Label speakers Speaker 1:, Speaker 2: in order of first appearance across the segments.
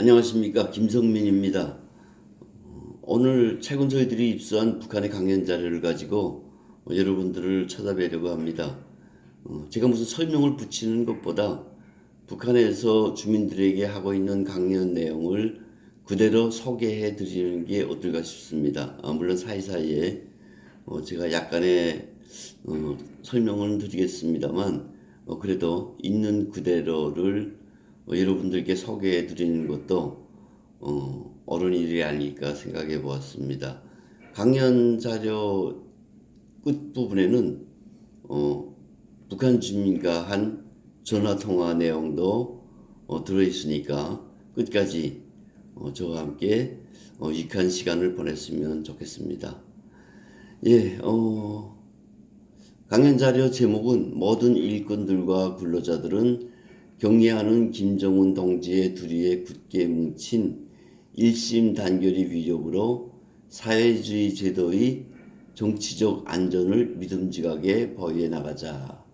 Speaker 1: 안녕하십니까, 김성민입니다. 오늘 최근 저희들이 입수한 북한의 강연 자료를 가지고 여러분들을 찾아뵈려고 합니다. 제가 무슨 설명을 붙이는 것보다 북한에서 주민들에게 하고 있는 강연 내용을 그대로 소개해 드리는 게 어떨까 싶습니다. 물론 사이사이에 제가 약간의 설명을 드리겠습니다만 그래도 있는 그대로를 여러분들께 소개해 드리는 것도 옳은 일이 아닐까 생각해 보았습니다. 강연 자료 끝부분에는 북한 주민과 한 전화 통화 내용도 들어있으니까 끝까지 저와 함께 유익한 시간을 보냈으면 좋겠습니다. 예, 강연 자료 제목은 모든 일꾼들과 근로자들은 경애하는 김정은 동지의 두리에 굳게 뭉친 일심 단결의 위력으로 사회주의 제도의 정치적 안전을 믿음직하게 보위해 나가자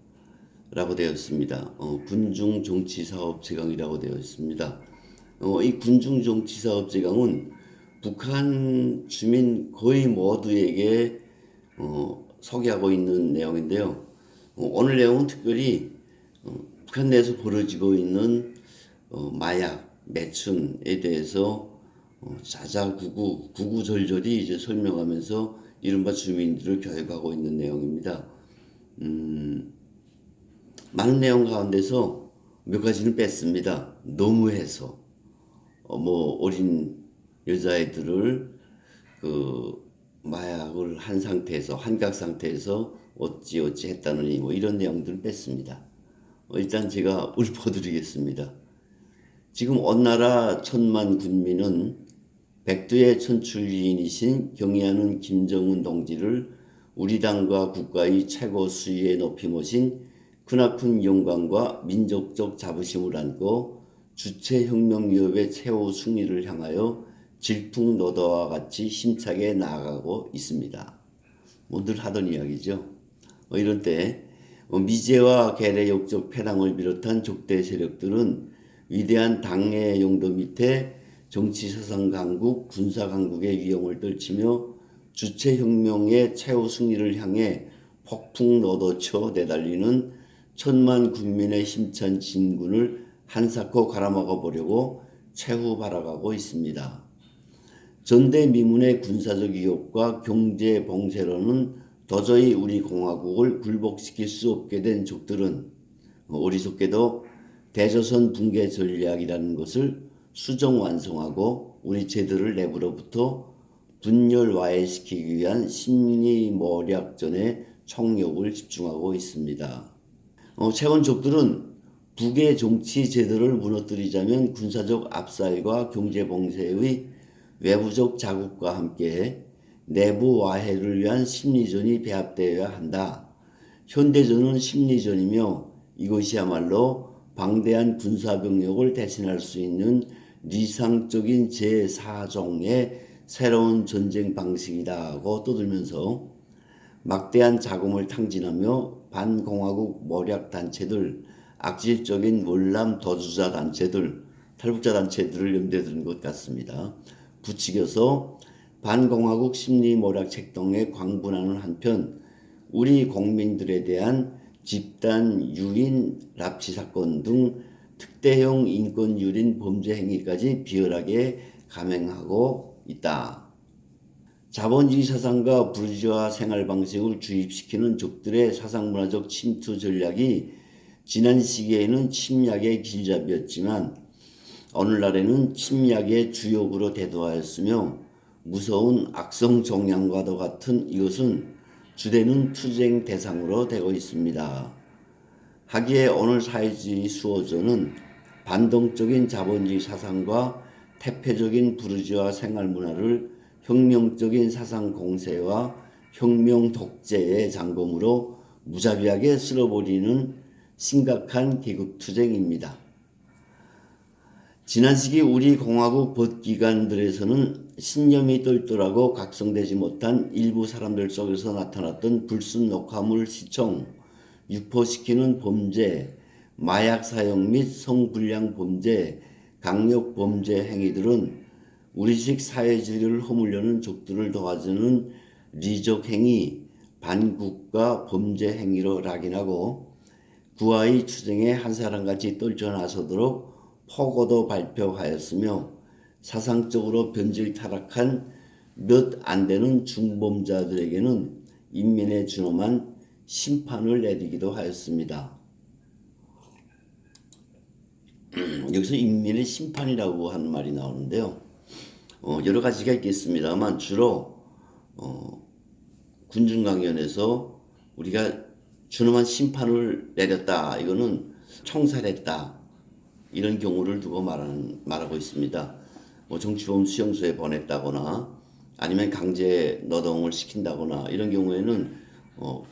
Speaker 1: 라고 되어 있습니다. 군중 정치사업 제강이라고 되어 있습니다. 이 군중 정치사업 제강은 북한 주민 거의 모두에게 소개하고 있는 내용인데요. 오늘 내용은 특별히 북한 내에서 벌어지고 있는 마약, 매춘에 대해서 자자구구, 구구절절히 이제 설명하면서 이른바 주민들을 교육하고 있는 내용입니다. 많은 내용 가운데서 몇 가지는 뺐습니다. 너무해서 어린 여자애들을 마약을 한 상태에서 환각 상태에서 어찌 했다느니 이런 내용들을 뺐습니다. 일단 제가 읊어드리겠습니다. 지금 온 나라 천만 군민은 백두의 천출리인이신 경애하는 김정은 동지를 우리 당과 국가의 최고 수위에 높이 모신 크나큰 영광과 민족적 자부심을 안고 주체혁명위협의 최후 승리를 향하여 질풍노도와 같이 힘차게 나아가고 있습니다. 늘 하던 이야기죠. 이런 때 미제와 계래 역적 패당을 비롯한 적대 세력들은 위대한 당의 용도 밑에 정치사상 강국, 군사 강국의 위용을 떨치며 주체혁명의 최후 승리를 향해 폭풍 노도쳐 내달리는 천만 군민의 힘찬 진군을 한사코 갈아먹어 보려고 최후 발악하고 있습니다. 전대미문의 군사적 위협과 경제 봉쇄로는 도저히 우리 공화국을 굴복시킬 수 없게 된 적들은 어리석게도 대조선 붕괴 전략이라는 것을 수정 완성하고 우리 제도를 내부로부터 분열 와해시키기 위한 심리모략전에 총력을 집중하고 있습니다. 최근 적들은 북의 정치 제도를 무너뜨리자면 군사적 압살과 경제 봉쇄의 외부적 자국과 함께 내부 와해를 위한 심리전이 배합되어야 한다. 현대전은 심리전이며 이것이야말로 방대한 군사병력을 대신할 수 있는 리상적인 제4종의 새로운 전쟁 방식이다고 떠들면서 막대한 자금을 탕진하며 반공화국 모략 단체들, 악질적인 월남 도주자 단체들, 탈북자 단체들을 염두에 두는 것 같습니다. 부추겨서 반공화국 심리모략 책동에 광분하는 한편 우리 국민들에 대한 집단 유인 납치 사건 등 특대형 인권 유린 범죄 행위까지 비열하게 감행하고 있다. 자본주의 사상과 부르주아 생활 방식을 주입시키는 적들의 사상문화적 침투 전략이 지난 시기에는 침략의 길잡이였지만 오늘날에는 침략의 주역으로 대두하였으며 무서운 악성 종양과도 같은 이것은 주되는 투쟁 대상으로 되고 있습니다. 하기에 오늘 사회주의 수호조는 반동적인 자본주의 사상과 태폐적인 부르주아 생활 문화를 혁명적인 사상 공세와 혁명 독재의 장검으로 무자비하게 쓸어버리는 심각한 계급투쟁입니다. 지난 시기 우리 공화국 법기관들에서는 신념이 똘똘하고 각성되지 못한 일부 사람들 속에서 나타났던 불순 녹화물 시청, 유포시키는 범죄, 마약 사용 및 성불량 범죄, 강력 범죄 행위들은 우리식 사회주의를 허물려는 족들을 도와주는 리적 행위, 반국가 범죄 행위로 낙인하고 구하의 추정에 한 사람같이 떨쳐나서도록 포고도 발표하였으며 사상적으로 변질 타락한 몇 안 되는 중범자들에게는 인민의 준엄한 심판을 내리기도 하였습니다. 여기서 인민의 심판이라고 하는 말이 나오는데요. 여러 가지가 있겠습니다만 주로 군중강연에서 우리가 준엄한 심판을 내렸다, 이거는 총살했다, 이런 경우를 두고 말하고 있습니다. 정치범 수용소에 보냈다거나 아니면 강제 노동을 시킨다거나 이런 경우에는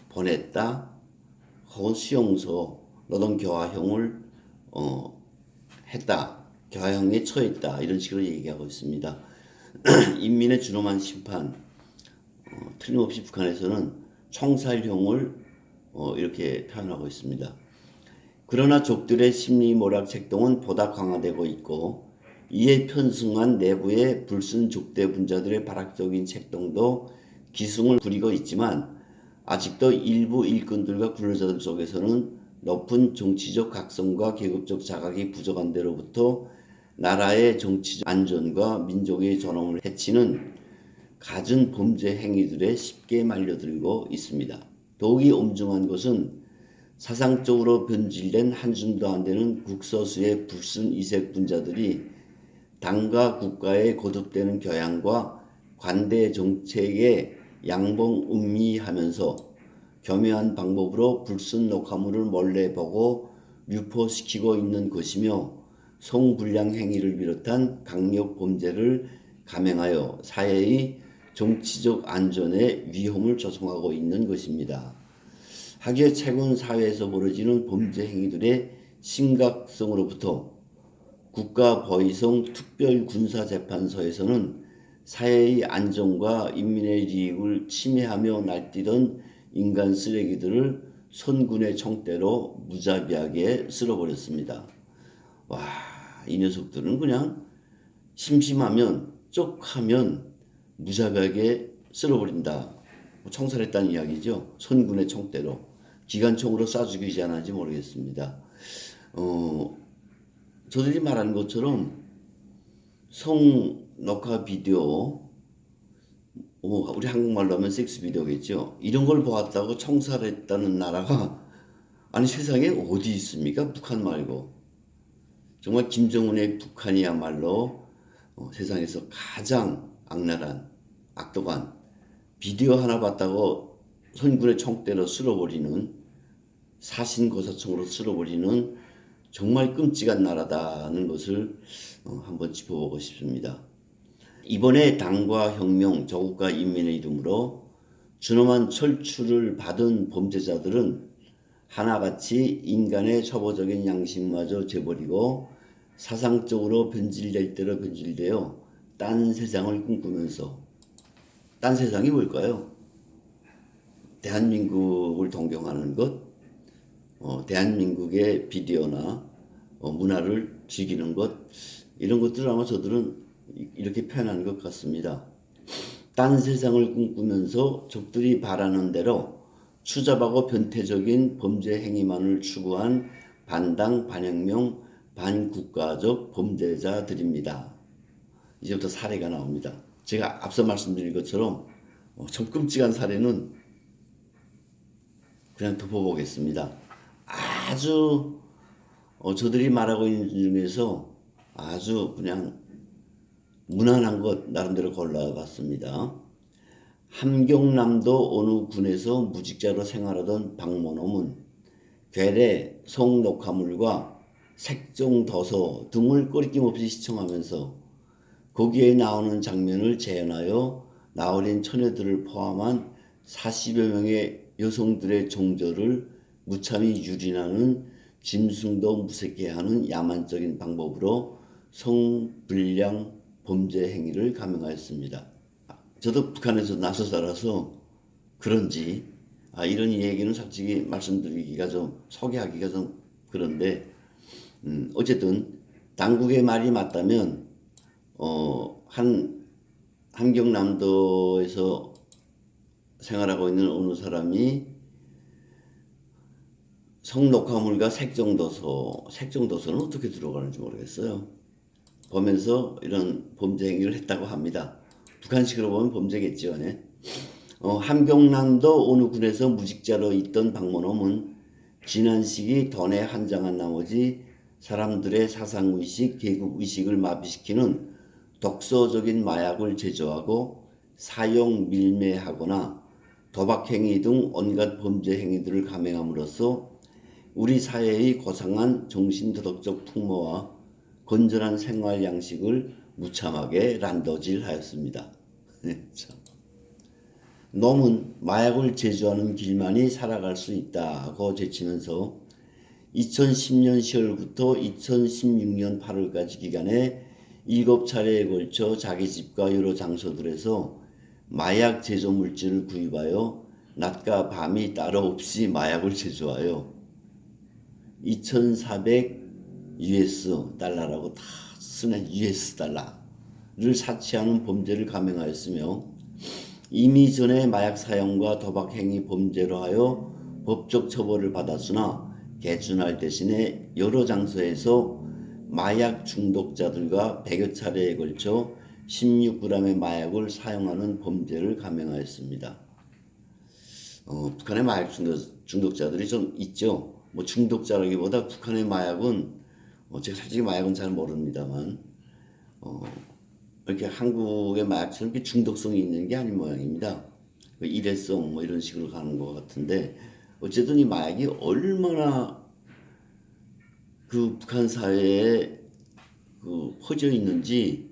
Speaker 1: 보냈다 혹은 수용소 노동교화형을 했다, 교화형에 처했다, 이런 식으로 얘기하고 있습니다. 인민의 준엄한 심판, 틀림없이 북한에서는 총살형을 이렇게 표현하고 있습니다. 그러나 족들의 심리 모략 책동은 보다 강화되고 있고 이에 편승한 내부의 불순 족대 분자들의 발악적인 책동도 기승을 부리고 있지만 아직도 일부 일꾼들과 군노자들 속에서는 높은 정치적 각성과 계급적 자각이 부족한 데로부터 나라의 정치적 안전과 민족의 존엄을 해치는 갖은 범죄 행위들에 쉽게 말려들고 있습니다. 더욱이 엄중한 것은 사상적으로 변질된 한줌도 안 되는 국서수의 불순 이색 분자들이 당과 국가에 거듭되는 교양과 관대 정책에 양봉음미하면서 교묘한 방법으로 불순 녹화물을 몰래 보고 유포시키고 있는 것이며 성불량 행위를 비롯한 강력 범죄를 감행하여 사회의 정치적 안전에 위험을 조성하고 있는 것입니다. 하기에 최근 사회에서 벌어지는 범죄 행위들의 심각성으로부터 국가보위성 특별군사재판소에서는 사회의 안정과 인민의 이익을 침해하며 날뛰던 인간 쓰레기들을 선군의 총대로 무자비하게 쓸어버렸습니다. 와, 이 녀석들은 그냥 심심하면 쪽하면 무자비하게 쓸어버린다. 총살했다는 이야기죠. 선군의 총대로. 기관총으로 쏴 죽이지 않았는지 모르겠습니다. 저들이 말하는 것처럼 성 녹화 비디오, 우리 한국말로 하면 섹스 비디오겠죠. 이런 걸 보았다고 총살했다는 나라가 아니 세상에 어디 있습니까? 북한 말고. 정말 김정은의 북한이야말로 세상에서 가장 악랄한 악독한, 비디오 하나 봤다고 선군의 총대로 쓸어버리는, 사신고사총으로 쓸어버리는 정말 끔찍한 나라다는 것을 한번 짚어보고 싶습니다. 이번에 당과 혁명, 조국과 인민의 이름으로 준엄한 철출을 받은 범죄자들은 하나같이 인간의 초보적인 양심마저 재버리고 사상적으로 변질될 대로 변질되어 딴 세상을 꿈꾸면서, 딴 세상이 뭘까요? 대한민국을 동경하는 것, 대한민국의 비디오나 문화를 즐기는 것, 이런 것들을 아마 저들은 이렇게 표현하는 것 같습니다. 딴 세상을 꿈꾸면서 적들이 바라는 대로 추잡하고 변태적인 범죄 행위만을 추구한 반당, 반혁명, 반국가적 범죄자들입니다. 이제부터 사례가 나옵니다. 제가 앞서 말씀드린 것처럼 좀 끔찍한 사례는 그냥 덮어보겠습니다. 아주 저들이 말하고 있는 중에서 아주 그냥 무난한 것 나름대로 골라봤습니다. 함경남도 어느 군에서 무직자로 생활하던 박모놈은 괴뢰, 성녹화물과 색종도서 등을 꺼리낌없이 시청하면서 거기에 나오는 장면을 재현하여 나어린 처녀들을 포함한 40여 명의 여성들의 정절을 무참히 유린하는 짐승도 무섭게 하는 야만적인 방법으로 성불량 범죄 행위를 감행하였습니다. 저도 북한에서 나서 살아서 그런지 이런 얘기는 솔직히 말씀드리기가 좀 소개하기가 좀 그런데 어쨌든 당국의 말이 맞다면 함경남도에서 생활하고 있는 어느 사람이 성녹화물과 색정도서는 어떻게 들어가는지 모르겠어요. 보면서 이런 범죄 행위를 했다고 합니다. 북한식으로 보면 범죄겠죠. 네? 함경남도 어느 군에서 무직자로 있던 박모놈은 지난 시기 던에 한장한 나머지 사람들의 사상의식, 계급의식을 마비시키는 독소적인 마약을 제조하고 사용, 밀매하거나 도박행위 등 온갖 범죄 행위들을 감행함으로써 우리 사회의 고상한 정신도덕적 풍모와 건전한 생활 양식을 무참하게 란도질하였습니다. 놈은 마약을 제조하는 길만이 살아갈 수 있다고 제치면서 2010년 10월부터 2016년 8월까지 기간에 7차례에 걸쳐 자기 집과 여러 장소들에서 마약 제조 물질을 구입하여 낮과 밤이 따로 없이 마약을 제조하여 2,400 US 달러라고 다 쓰는 US 달러를 사치하는 범죄를 감행하였으며 이미 전에 마약 사용과 도박 행위 범죄로 하여 법적 처벌을 받았으나 개준할 대신에 여러 장소에서 마약 중독자들과 100여 차례에 걸쳐 16g의 마약을 사용하는 범죄를 감행하였습니다. 북한의 마약 중독자들이 좀 있죠. 뭐 중독자라기보다 북한의 마약은 제가 솔직히 마약은 잘 모릅니다만 이렇게 한국의 마약처럼 이렇게 중독성이 있는 게 아닌 모양입니다. 일회성 뭐 이런 식으로 가는 것 같은데 어쨌든 이 마약이 얼마나 그 북한 사회에 퍼져 있는지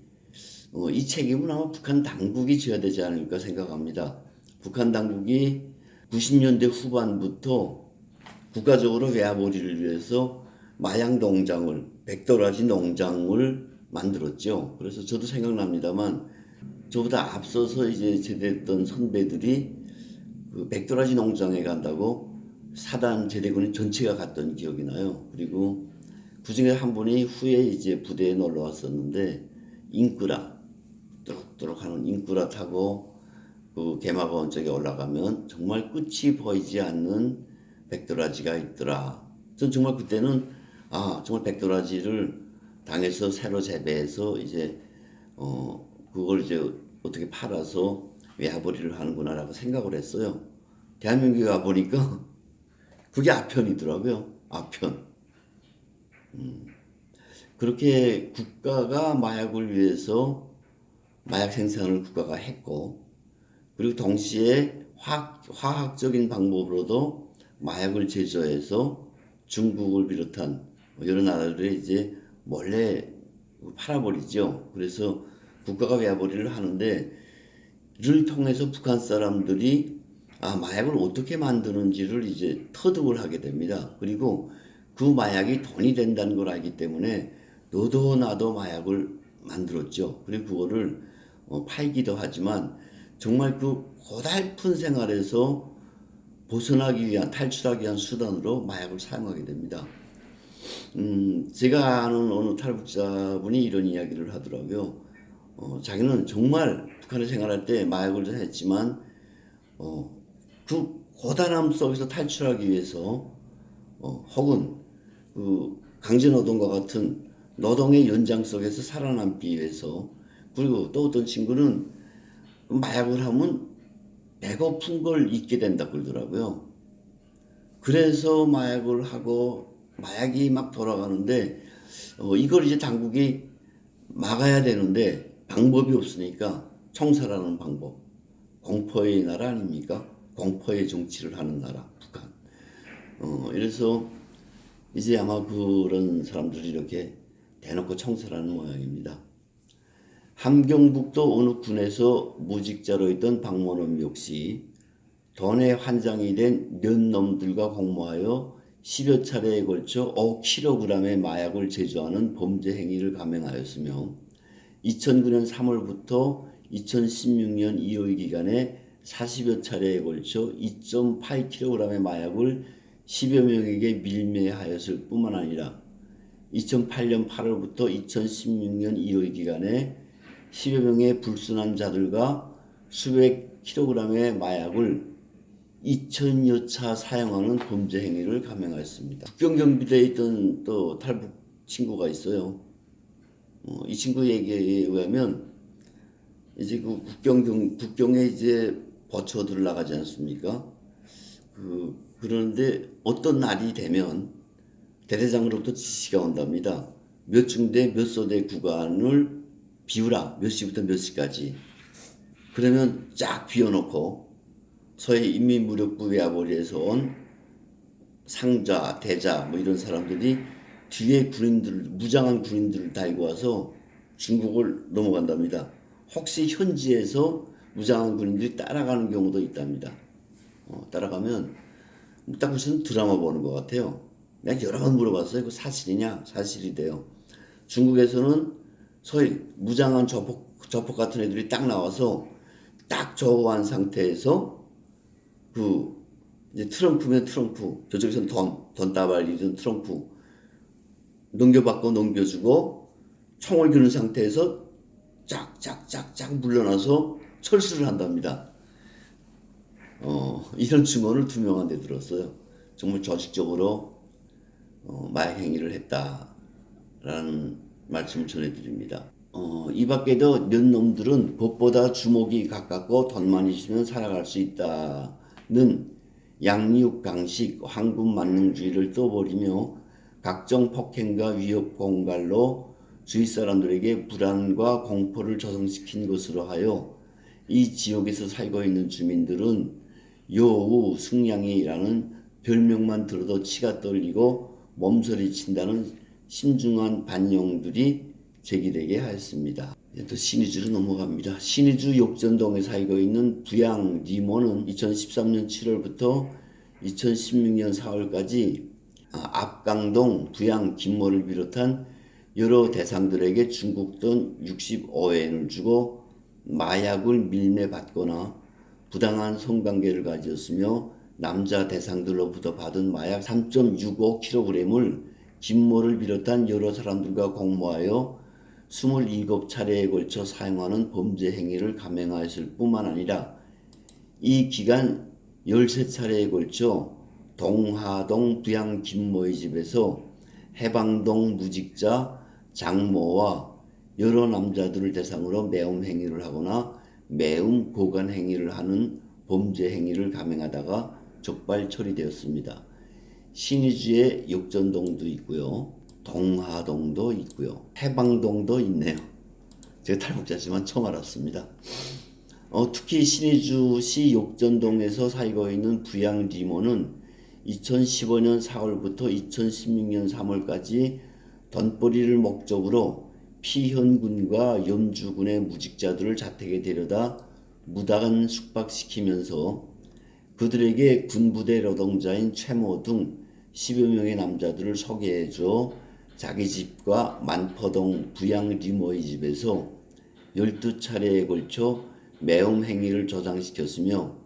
Speaker 1: 이 책임은 아마 북한 당국이 져야 되지 않을까 생각합니다. 북한 당국이 90년대 후반부터 국가적으로 외화벌이를 위해서 마약 농장을, 백도라지 농장을 만들었죠. 그래서 저도 생각납니다만 저보다 앞서서 이제 제대했던 선배들이 그 백도라지 농장에 간다고 사단 제대군이 전체가 갔던 기억이 나요. 그리고 그 중에 한 분이 후에 이제 부대에 놀러 왔었는데 인꾸라, 뚜룩뚜룩 하는 인꾸라 타고 그 개마고원 쪽에 올라가면 정말 끝이 보이지 않는 백도라지가 있더라. 전 정말 그때는 정말 백도라지를 당에서 새로 재배해서 이제 그걸 이제 어떻게 팔아서 외화벌이를 하는구나라고 생각을 했어요. 대한민국에 와 보니까 그게 아편이더라고요. 아편. 그렇게 국가가 마약을 위해서 마약 생산을 국가가 했고 그리고 동시에 화학적인 방법으로도 마약을 제조해서 중국을 비롯한 여러 나라들에 이제 몰래 팔아버리죠. 그래서 국가가 외화벌이를 하는데 를 통해서 북한 사람들이 마약을 어떻게 만드는지를 이제 터득을 하게 됩니다. 그리고 그 마약이 돈이 된다는 걸 알기 때문에 너도 나도 마약을 만들었죠. 그리고 그거를 팔기도 하지만 정말 그 고달픈 생활에서 벗어나기 위한 탈출하기 위한 수단으로 마약을 사용하게 됩니다. 제가 아는 어느 탈북자분이 이런 이야기를 하더라고요. 자기는 정말 북한에 생활할 때 마약을 했지만 그 고단함 속에서 탈출하기 위해서 혹은 그 강제노동과 같은 노동의 연장 속에서 살아남기 위해서 그리고 또 어떤 친구는 마약을 하면 배고픈 걸 잊게 된다 그러더라고요. 그래서 마약을 하고 마약이 막 돌아가는데 이걸 이제 당국이 막아야 되는데 방법이 없으니까 총살하는 방법. 공포의 나라 아닙니까? 공포의 정치를 하는 나라 북한. 이래서 이제 아마 그런 사람들이 이렇게 대놓고 총살하는 모양입니다. 함경북도 어느 군에서 무직자로 있던 박모놈 역시 돈에 환장이 된 년놈들과 공모하여 10여 차례에 걸쳐 5kg의 마약을 제조하는 범죄 행위를 감행하였으며 2009년 3월부터 2016년 2월 기간에 40여 차례에 걸쳐 2.8kg의 마약을 10여 명에게 밀매하였을 뿐만 아니라 2008년 8월부터 2016년 2월 기간에 10여 명의 불순한 자들과 수백 킬로그램의 마약을 2000여 차 사용하는 범죄 행위를 감행하였습니다. 국경경비대에 있던 또 탈북 친구가 있어요. 이 친구 얘기에 의하면 이제 그 국경에 이제 버쳐들 나가지 않습니까? 그런데 어떤 날이 되면 대대장으로부터 지시가 온답니다. 몇 중대 몇 소대 구간을 비우라. 몇 시부터 몇 시까지. 그러면 쫙 비워놓고 서해 인민무력부 외화벌이에서 온 상자, 대자 뭐 이런 사람들이 뒤에 무장한 군인들을 달고 와서 중국을 넘어간답니다. 혹시 현지에서 무장한 군인들이 따라가는 경우도 있답니다. 따라가면 딱 무슨 드라마 보는 것 같아요. 내가 여러 번 물어봤어요. 그 사실이냐? 사실이래요. 중국에서는 소위 무장한 저폭 같은 애들이 딱 나와서 딱 저거한 상태에서 이제 트렁크면 트렁크, 저쪽에서는 돈다발이든 트렁크 넘겨받고 넘겨주고 총을 겨눈 상태에서 쫙쫙쫙쫙 물러나서 철수를 한답니다. 이런 증언을 2명한테 들었어요. 정말 조직적으로 마약 행위를 했다라는 말씀을 전해드립니다. 이 밖에도 몇 놈들은 법보다 주목이 가깝고 돈만 있으면 살아갈 수 있다는 양육 강식, 황금 만능주의를 떠버리며 각종 폭행과 위협 공갈로 주위 사람들에게 불안과 공포를 조성시킨 것으로 하여 이 지역에서 살고 있는 주민들은 여우, 승냥이라는 별명만 들어도 치가 떨리고 몸서리친다는 신중한 반영들이 제기되게 하였습니다. 또 신의주로 넘어갑니다. 신의주 욕전동에 살고 있는 부양 니모는 2013년 7월부터 2016년 4월까지 압강동, 부양, 김모를 비롯한 여러 대상들에게 중국 돈 65엔을 주고 마약을 밀매받거나 부당한 성관계를 가졌으며 남자 대상들로부터 받은 마약 3.65kg을 김모를 비롯한 여러 사람들과 공모하여 27차례에 걸쳐 사용하는 범죄 행위를 감행하였을 뿐만 아니라 이 기간 13차례에 걸쳐 동하동 부양 김모의 집에서 해방동 무직자 장모와 여러 남자들을 대상으로 매움 행위를 하거나 매움 고관 행위를 하는 범죄 행위를 감행하다가 적발 처리되었습니다. 신의주에 욕전동도 있고요. 동하동도 있고요. 해방동도 있네요. 제가 탈북자지만 처음 알았습니다. 특히 신의주시 욕전동에서 살고 있는 부양 리모는 2015년 4월부터 2016년 3월까지 돈벌이를 목적으로 피현군과 염주군의 무직자들을 자택에 데려다 무단 숙박시키면서 그들에게 군부대 노동자인 최모 등 10여 명의 남자들을 소개해줘 자기 집과 만포동 부양 리모의 집에서 12차례에 걸쳐 매움 행위를 조장시켰으며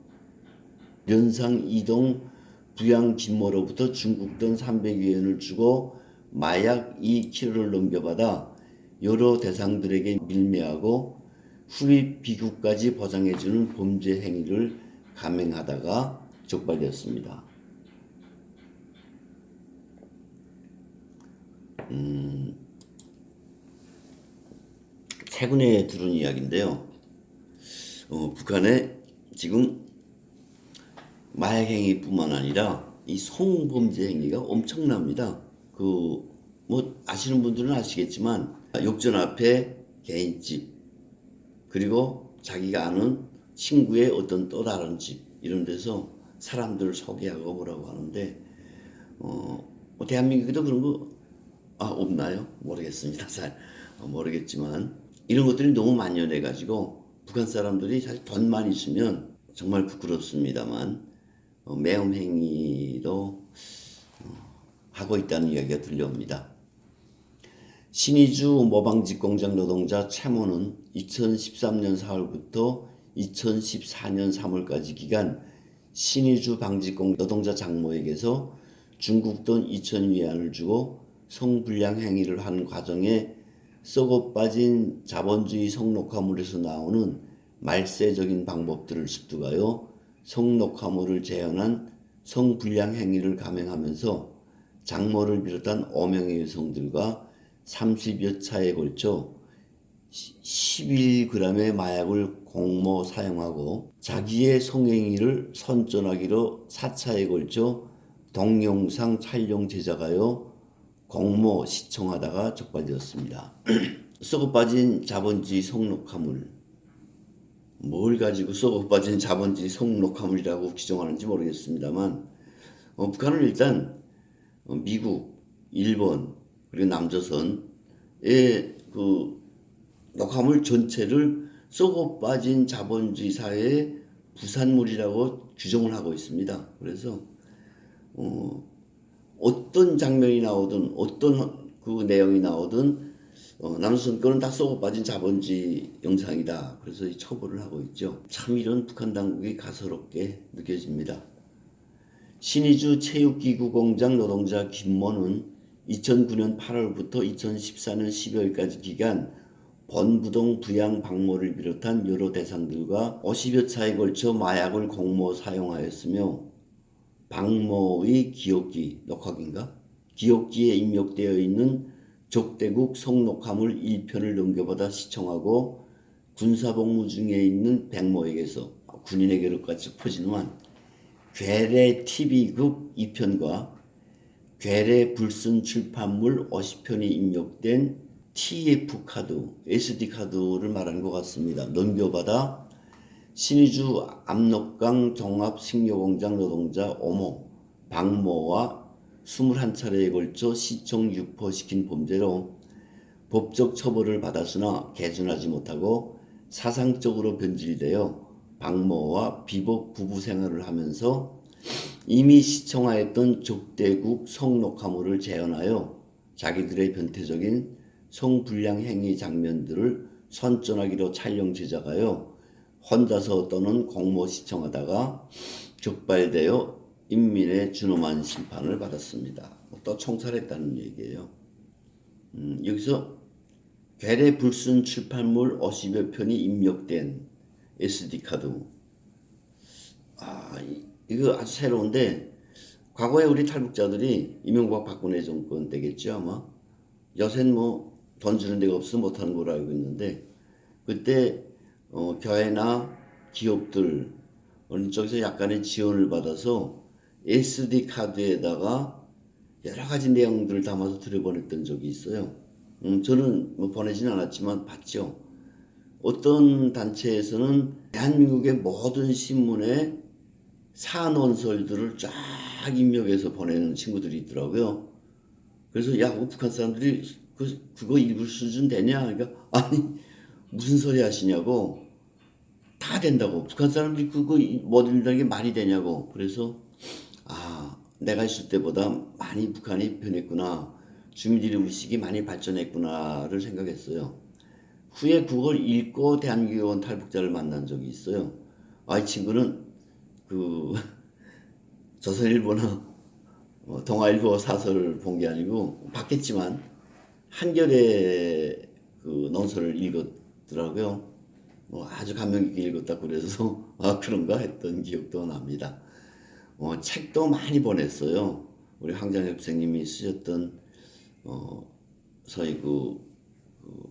Speaker 1: 연상 이동 부양 김모로부터 중국 돈 300위안을 주고 마약 2kg를 넘겨받아 여러 대상들에게 밀매하고 후입 비구까지 보장해주는 범죄 행위를 감행하다가 적발되었습니다. 최근에 들은 이야기인데요. 북한에 지금 마약 행위뿐만 아니라 이 성범죄 행위가 엄청납니다. 뭐 아시는 분들은 아시겠지만 욕전 앞에 개인집 그리고 자기가 아는 친구의 어떤 또 다른 집 이런 데서 사람들을 소개하고 뭐라고 하는데 대한민국에도 그런 거 없나요? 모르겠습니다. 잘 모르겠지만 이런 것들이 너무 만연해 가지고 북한 사람들이 사실 돈만 있으면 정말 부끄럽습니다만 매움 행위도 하고 있다는 이야기가 들려옵니다. 신의주 모방직 공장 노동자 최모는 2013년 4월부터 2014년 3월까지 기간 신의주 방직공 노동자 장모에게서 중국 돈 2,000위안을 주고 성불량 행위를 하는 과정에 썩어 빠진 자본주의 성녹화물에서 나오는 말세적인 방법들을 습득하여 성녹화물을 재현한 성불량 행위를 감행하면서 장모를 비롯한 어명의 여성들과 30여 차에 걸쳐 11g의 마약을 공모 사용하고 자기의 성행위를 선전하기로 4차에 걸쳐 동영상 촬영 제작하여 공모 시청하다가 적발되었습니다. 썩어 빠진 자본주의 성녹화물, 뭘 가지고 썩어 빠진 자본주의 성녹화물이라고 규정하는지 모르겠습니다만 북한은 일단 미국, 일본 그리고 남조선의 그 녹화물 전체를 썩어 빠진 자본주의 사회의 부산물이라고 규정을 하고 있습니다. 그래서 어떤 장면이 나오든 어떤 그 내용이 나오든 남조선 거는 다 썩어 빠진 자본주의 영상이다. 그래서 이 처벌을 하고 있죠. 참 이런 북한 당국이 가소롭게 느껴집니다. 신의주 체육기구공장 노동자 김모는 2009년 8월부터 2014년 12월까지 기간 번부동 부양 박모를 비롯한 여러 대상들과 50여 차에 걸쳐 마약을 공모 사용하였으며 박모의 기억기, 녹화기인가? 기억기에 입력되어 있는 족대국 성녹화물 1편을 넘겨받아 시청하고 군사복무 중에 있는 백모에게서 군인에게로 같이 퍼지는 괴뢰 TV극 2편과 괴뢰 불순 출판물 50편이 입력된 TF 카드, SD 카드를 말하는 것 같습니다. 넘겨받아 신의주 압록강 종합식료공장 노동자 오모, 박모와 21차례에 걸쳐 시청 유포시킨 범죄로 법적 처벌을 받았으나 개준하지 못하고 사상적으로 변질되어 박모와 비법 부부 생활을 하면서 이미 시청하였던 족대국 성녹화물을 재현하여 자기들의 변태적인 성불량 행위 장면들을 선전하기로 촬영 제작하여 혼자서 또는 공모 시청하다가 적발되어 인민의 준엄한 심판을 받았습니다. 또 총살했다는 얘기예요. 여기서 괴뢰 불순 출판물 50여 편이 입력된 SD카드. 이거 아주 새로운데 과거에 우리 탈북자들이 이명박 박근혜 정권 때겠죠 아마. 요새는 뭐 돈 주는 데가 없어서 못하는 걸로 알고 있는데 그때 교회나 기업들 어느 쪽에서 약간의 지원을 받아서 SD 카드에다가 여러 가지 내용들을 담아서 들여보냈던 적이 있어요. 저는 뭐 보내진 않았지만 봤죠. 어떤 단체에서는 대한민국의 모든 신문에 사논설들을 쫙 입력해서 보내는 친구들이 있더라고요. 그래서 야, 북한 사람들이 그거 읽을 수준 되냐? 그러니까 아니 무슨 소리 하시냐고. 다 된다고. 북한 사람들이 그거 못 읽는 게 말이 되냐고. 그래서 내가 있을 때보다 많이 북한이 변했구나. 주민들의 의식이 많이 발전했구나를 생각했어요. 후에 그걸 읽고 대한민국에 온 탈북자를 만난 적이 있어요. 이 친구는 조선일보나 동아일보 사설을 본 게 아니고 봤겠지만 한겨레 논설을 읽었더라고요. 아주 감명 깊게 읽었다 그래서 그런가 했던 기억도 납니다. 책도 많이 보냈어요. 우리 황장엽 선생님이 쓰셨던 소위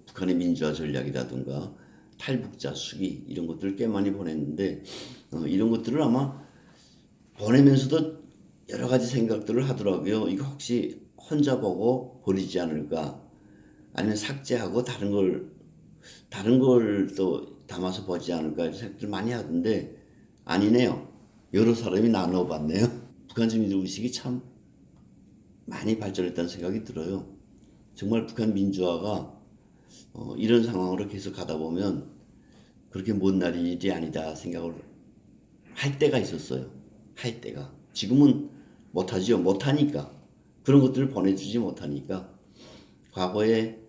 Speaker 1: 북한의 민주화 전략이라든가 탈북자 수기 이런 것들을 꽤 많이 보냈는데 이런 것들을 아마 보내면서도 여러 가지 생각들을 하더라고요. 이거 혹시 혼자 보고 버리지 않을까? 아니면 삭제하고 다른 걸 또 담아서 보지 않을까? 이런 생각들 많이 하던데 아니네요. 여러 사람이 나눠 봤네요. 북한 주민들 의식이 참 많이 발전했다는 생각이 들어요. 정말 북한 민주화가 이런 상황으로 계속 가다 보면 그렇게 못날 일이 아니다 생각을 할 때가 있었어요. 할 때가. 지금은 못하죠. 못하니까. 그런 것들을 보내주지 못하니까 과거에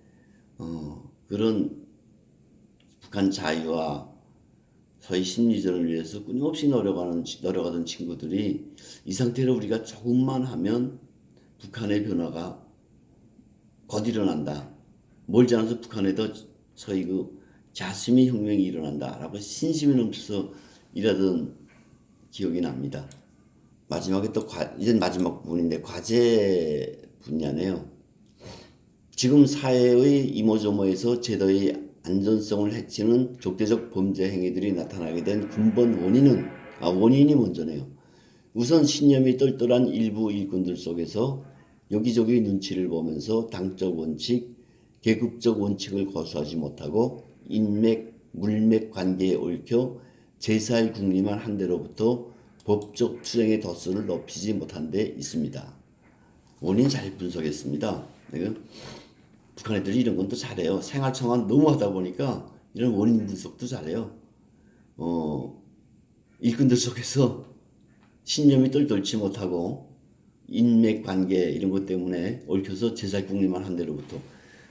Speaker 1: 그런 북한 자유와 소위 심리전을 위해서 끊임없이 노력하던 친구들이 이 상태로 우리가 조금만 하면 북한의 변화가 곧 일어난다. 멀지 않아서 북한에도 소위 그 자스민 혁명이 일어난다라고 신심이 넘쳐서 일하던 기억이 납니다. 마지막에 또 이젠 마지막 부분인데 과제 분야네요. 지금 사회의 이모저모에서 제도의 안전성을 해치는 적대적 범죄 행위들이 나타나게 된 근본 원인이 먼저네요. 우선 신념이 똘똘한 일부 일꾼들 속에서 여기저기 눈치를 보면서 당적 원칙, 계급적 원칙을 거수하지 못하고 인맥, 물맥 관계에 얽혀 제사의 국리만 한 데로부터 법적 투쟁의 돛을 높이지 못한 데 있습니다. 원인 잘 분석했습니다. 북한 애들이 이런 건 또 잘해요. 생활청안 너무 하다 보니까 이런 원인 분석도 잘해요. 일꾼들 속에서 신념이 똘똘치 못하고 인맥 관계 이런 것 때문에 얽혀서 제사의 국리만 한 데로부터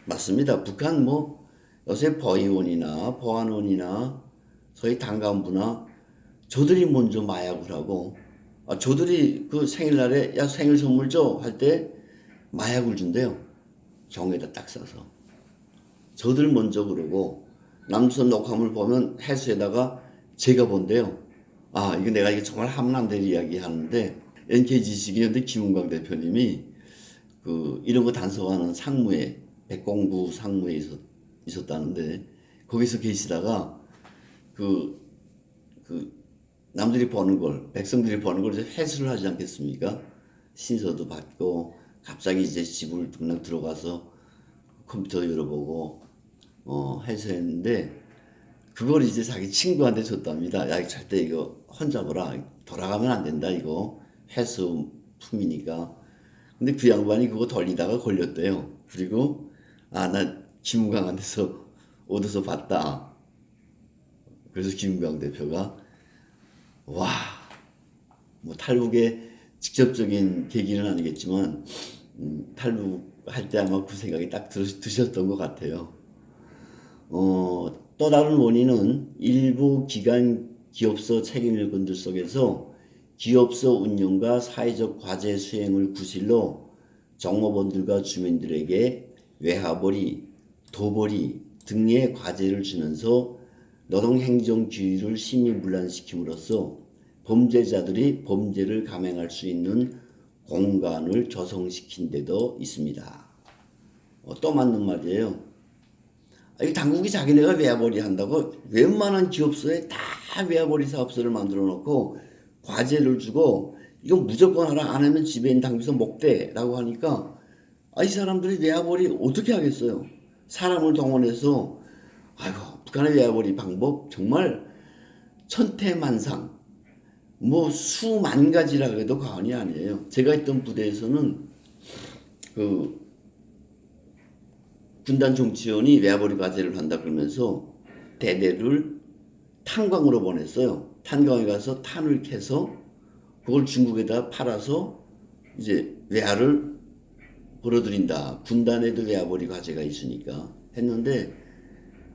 Speaker 1: 맞습니다. 북한 뭐 요새 보위원이나 보안원이나 소위 당간부나 저들이 먼저 마약을 하고 저들이 그 생일날에 야 생일 선물 줘 할 때 마약을 준대요. 경에다 딱 싸서. 저들 먼저 그러고 남조선 녹화물 보면 해수에다가 제가 본대요. 이거 내가 이게 정말 하면 안 될 이야기 하는데 NK지식인데 김은광 대표님이 그 이런 거 단속하는 상무에 백공부 상무에 있었다는데 거기서 계시다가 그 남들이 보는 걸 백성들이 보는 걸 해수를 하지 않겠습니까? 신서도 받고 갑자기 이제 집을 그냥 들어가서 컴퓨터 열어보고 해수했는데 그걸 이제 자기 친구한테 줬답니다. 야 절대 이거 혼자 보라. 돌아가면 안 된다 이거 해수품이니까. 근데 그 양반이 그거 돌리다가 걸렸대요. 그리고 나 김우강한테서 얻어서 봤다. 그래서 김우강 대표가 뭐 탈북의 직접적인 계기는 아니겠지만 탈북할 때 아마 그 생각이 딱 드셨던 것 같아요. 또 다른 원인은 일부 기업소 책임일꾼들 속에서 기업소 운영과 사회적 과제 수행을 구실로 종업원들과 주민들에게 외화벌이, 도벌이 등의 과제를 주면서 노동행정규율을 심히 문란시킴으로써 범죄자들이 범죄를 감행할 수 있는 공간을 조성시킨 데도 있습니다. 또 맞는 말이에요. 이 당국이 자기네가 외화벌이 한다고 웬만한 기업소에 다 외화벌이 사업소를 만들어 놓고 과제를 주고 이거 무조건 하라 안 하면 집에 있는 당비서 먹대라고 하니까 이 사람들이 외화벌이 어떻게 하겠어요. 사람을 동원해서 북한의 외화벌이 방법 정말 천태만상 뭐 수만 가지라고 해도 과언이 아니에요. 제가 있던 부대에서는 그 군단 정치원이 외화벌이 과제를 한다 그러면서 대대를 탄광으로 보냈어요. 탄광에 가서 탄을 캐서 그걸 중국에다 팔아서 이제 외화를 벌어들인다. 군단에도 외화벌이 과제가 있으니까 했는데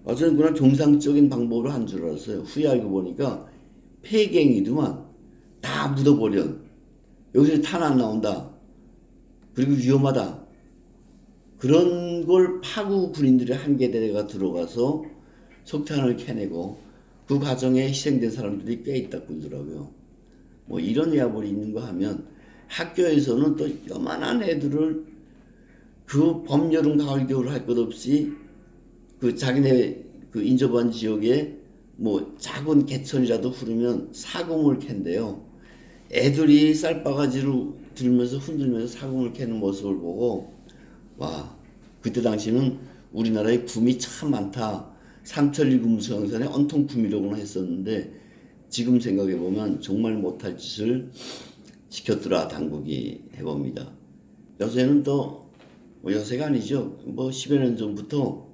Speaker 1: 저는 그냥 정상적인 방법으로 한 줄 알았어요. 후에 알고 보니까 폐갱이더만 다 묻어버려. 여기서 탄 안 나온다. 그리고 위험하다. 그런 걸 파구 군인들의 한 계대가 들어가서 석탄을 캐내고 그 과정에 희생된 사람들이 꽤 있다 그러더라고요. 뭐 이런 외화벌이 있는 거 하면 학교에서는 또 요만한 애들을 그 봄, 여름, 가을, 겨울 할 것 없이 그 자기네 그 인접한 지역에 뭐 작은 개천이라도 흐르면 사공을 캔대요. 애들이 쌀바가지를 들면서 흔들면서 사공을 캐는 모습을 보고 그때 당시는 우리나라에 굼이 참 많다. 삼천리 금수강산에 온통 굼이라고는 했었는데 지금 생각해보면 정말 못할 짓을 시켰더라 당국이 해봅니다. 요새는 또 요새가 아니죠. 뭐 10여 년 전부터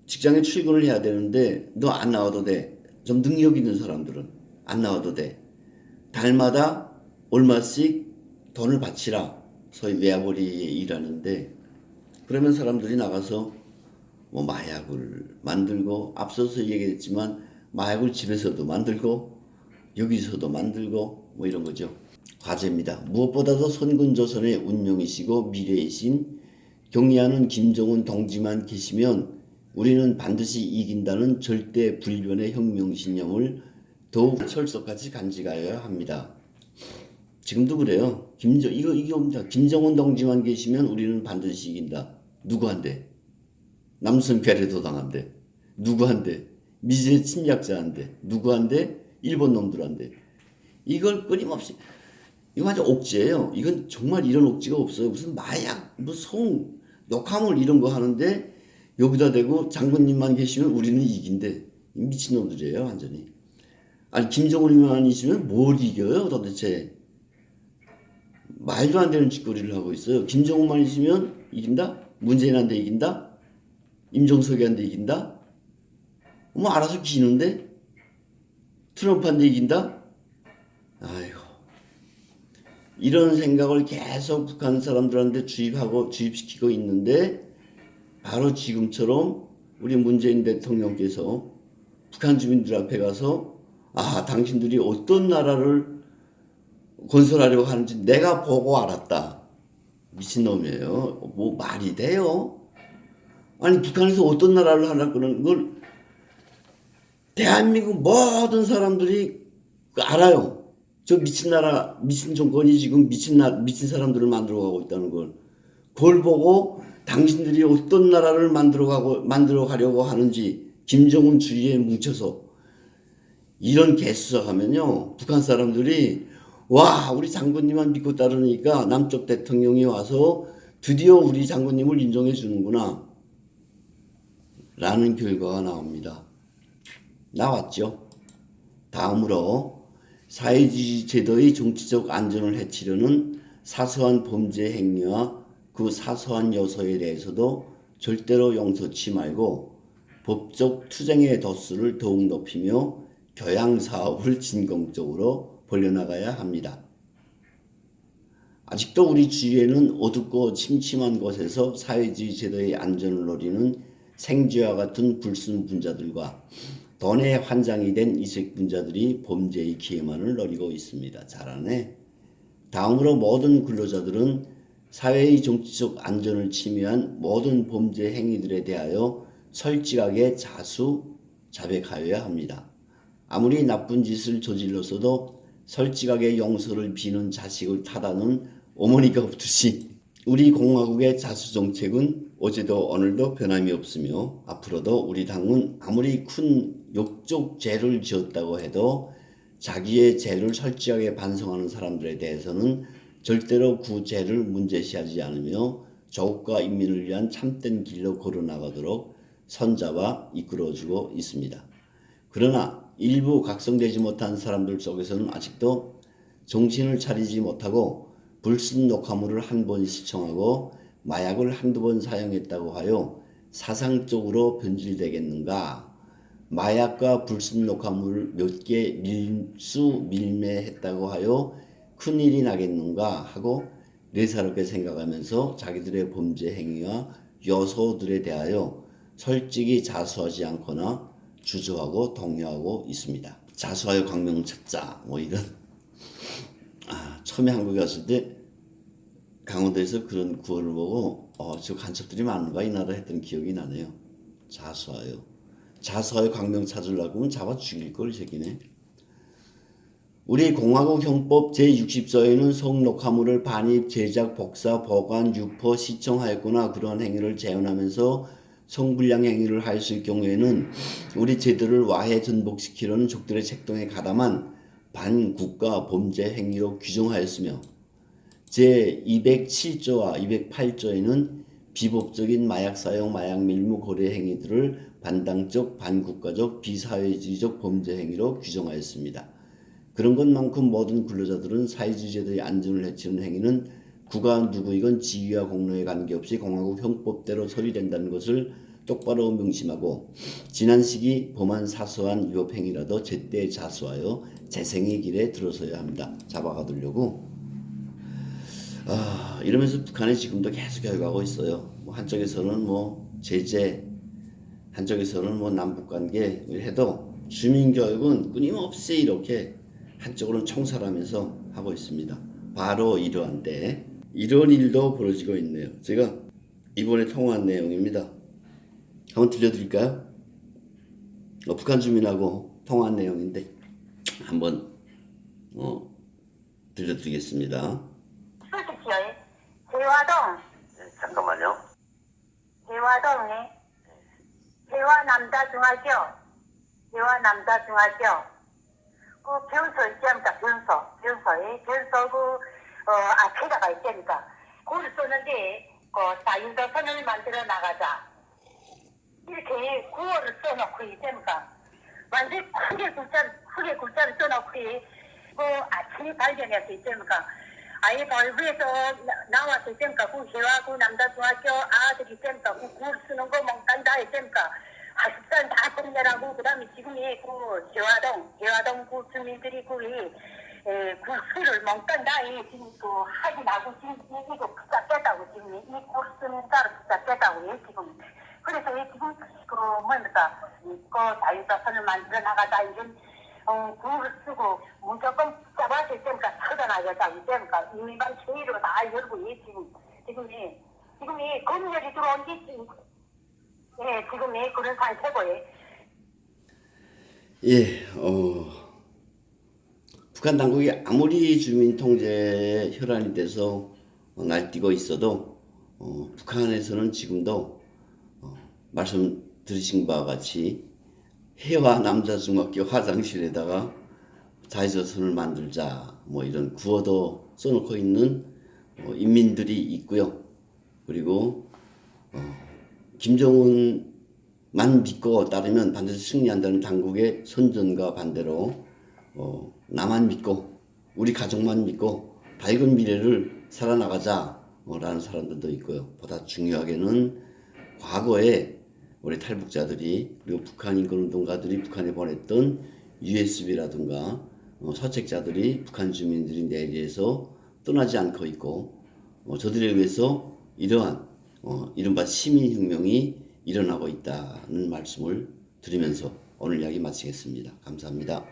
Speaker 1: 직장에 출근을 해야 되는데 너 안 나와도 돼. 좀 능력 있는 사람들은 안 나와도 돼. 달마다 얼마씩 돈을 바치라. 소위 외화벌이에 일하는데 그러면 사람들이 나가서 뭐 마약을 만들고 앞서서 얘기했지만 마약을 집에서도 만들고 여기서도 만들고 뭐 이런 거죠. 과제입니다. 무엇보다도 선군조선의 운명이시고 미래이신 경의하는 김정은 동지만 계시면 우리는 반드시 이긴다는 절대 불변의 혁명신념을 더욱 철석같이 간직하여야 합니다. 지금도 그래요. 이게 옵니다. 김정은 동지만 계시면 우리는 반드시 이긴다. 누구한테? 남순 괴뢰도 당한대. 누구한테? 미제 침략자한테. 누구한테? 일본 놈들한테. 이걸 끊임없이, 이거 완전 옥지예요. 이건 정말 이런 옥지가 없어요. 무슨 마약, 무슨 녹화물 이런 거 하는데 여기다 대고 장군님만 계시면 우리는 이긴대. 미친놈들이에요, 완전히. 아니, 김정은이만 있으면 뭘 이겨요, 도대체. 말도 안 되는 짓거리를 하고 있어요. 김정은만 있으면 이긴다? 문재인한테 이긴다? 임종석이한테 이긴다? 뭐 알아서 기는데? 트럼프한테 이긴다? 아이고. 이런 생각을 계속 북한 사람들한테 주입시키고 있는데 바로 지금처럼 우리 문재인 대통령께서 북한 주민들 앞에 가서 당신들이 어떤 나라를 건설하려고 하는지 내가 보고 알았다. 미친놈이에요. 뭐 말이 돼요? 아니 북한에서 어떤 나라를 하려는 걸 대한민국 모든 사람들이 알아요. 저 미친 나라, 미친 정권이 지금 미친 사람들을 만들어가고 있다는 걸. 그걸 보고 당신들이 어떤 나라를 만들어 가려고 하는지 김정은 주의에 뭉쳐서 이런 개수작하면요, 북한 사람들이 와, 우리 장군님만 믿고 따르니까 남쪽 대통령이 와서 드디어 우리 장군님을 인정해 주는구나 라는 결과가 나옵니다. 나왔죠. 다음으로 사회주의 제도의 정치적 안전을 해치려는 사소한 범죄 행위와 그 사소한 요소에 대해서도 절대로 용서치 말고 법적 투쟁의 도수를 더욱 높이며 교양 사업을 진공적으로 벌려나가야 합니다. 아직도 우리 주위에는 어둡고 침침한 곳에서 사회주의 제도의 안전을 노리는 생쥐와 같은 불순분자들과 돈의 환장이 된 이색분자들이 범죄의 기회만을 노리고 있습니다. 잘하네. 다음으로 모든 근로자들은 사회의 정치적 안전을 침해한 모든 범죄 행위들에 대하여 솔직하게 자백하여야 합니다. 아무리 나쁜 짓을 저질렀어도 솔직하게 용서를 비는 자식을 탓하는 어머니가 없듯이 우리 공화국의 자수정책은 어제도 오늘도 변함이 없으며 앞으로도 우리 당은 아무리 큰 욕적 죄를 지었다고 해도 자기의 죄를 솔직하게 반성하는 사람들에 대해서는 절대로 그 죄를 문제시하지 않으며 조국과 인민을 위한 참된 길로 걸어나가도록 손잡아 이끌어주고 있습니다. 그러나 일부 각성되지 못한 사람들 속에서는 아직도 정신을 차리지 못하고 불순 녹화물을 한 번 시청하고 마약을 한두 번 사용했다고 하여 사상적으로 변질되겠는가? 마약과 불순 녹화물 몇 개 밀매했다고 하여 큰일이 나겠는가 하고 내사롭게 생각하면서 자기들의 범죄 행위와 요소들에 대하여 솔직히 자수하지 않거나 주저하고 동요하고 있습니다. 자수하여 광명 찾자 뭐 이런 처음에 한국에 왔을 때 강원도에서 그런 구호를 보고 저 간첩들이 많은가 이 나라 했던 기억이 나네요. 자수하여 광명 찾으려고 하면 잡아 죽일 걸 이 새끼네. 우리 공화국 형법 제60조에는 성녹화물을 반입, 제작, 복사, 보관, 유포, 시청하였거나 그러한 행위를 재현하면서 성불량 행위를 하였을 경우에는 우리 제도를 와해 전복시키려는 적들의 책동에 가담한 반국가 범죄 행위로 규정하였으며 제207조와 208조에는 비법적인 마약 사용, 마약 밀무 거래 행위들을 반당적, 반국가적, 비사회주의적 범죄 행위로 규정하였습니다. 그런 것만큼 모든 근로자들은 사회주의 제도의 안전을 해치는 행위는 국가 누구이건 지위와 공로에 관계없이 공화국 형법대로 처리된다는 것을 똑바로 명심하고 지난 시기 범한 사소한 위법행위라도 제때 자수하여 재생의 길에 들어서야 합니다. 잡아가두려고 이러면서 북한이 지금도 계속 결과하고 있어요. 한쪽에서는 제재, 한쪽에서는 남북관계 해도 주민교육은 끊임없이 이렇게 한쪽으로는 청살하면서 하고 있습니다. 바로 이러한 때 이런 일도 벌어지고 있네요. 제가 이번에 통화한 내용입니다. 한번 들려드릴까요? 북한 주민하고 통화한 내용인데 한번 들려드리겠습니다.
Speaker 2: 수십시오. 대화동,
Speaker 1: 잠깐만요.
Speaker 2: 대화동에 대화남자중학교, 대화남자중학교 그 변소 있지 않습니까? 변소 앞에다가 있지 않습니까? 그걸 쓰는데 자율도선을 만들어 나가자 이렇게 구호를 써놓고 있지 않습니까? 완전 크게 글자를 써놓고 아침에 발견해서 있지 않습니까? 아예 발부에서 나와서 있지 않습니까? 그 해와구 남자중학교 아들이 있지 않습니까? 그 구호를 쓰는 거 멍간다 있지 않습니까? 하십산 다 정렬하고 그다음에 지금 그 대화동 그 주민들이 그 술을 먹던다 지금 그 확인하고 지금 이거 붙잡겠다고 지금 이 kur 쓰는 따로 붙잡겠다고 지금 그래서 지금 그 뭡니까 그 자유도선을 만들어 나가다 이런 구를 쓰고 무조건 붙잡아서 있으니까 처단하겠다고 있으니까 일반 체의로 다 열고 지금 검열이 들어온 게 지금 지금 그런 상태고요.
Speaker 1: 예, 북한 당국이 아무리 주민 통제에 혈안이 돼서 날뛰고 있어도 북한에서는 지금도 말씀 들으신 바와 같이 해와 남자중학교 화장실에다가 자유도선을 만들자 뭐 이런 구호도 써놓고 있는 인민들이 있고요. 그리고 김정은만 믿고 따르면 반드시 승리한다는 당국의 선전과 반대로 나만 믿고 우리 가족만 믿고 밝은 미래를 살아나가자 라는 사람들도 있고요. 보다 중요하게는 과거에 우리 탈북자들이 그리고 북한 인권운동가들이 북한에 보냈던 USB라든가 서책자들이 북한 주민들이 내리에서 떠나지 않고 있고 저들에 의해서 이러한 이른바 시민혁명이 일어나고 있다는 말씀을 드리면서 오늘 이야기 마치겠습니다. 감사합니다.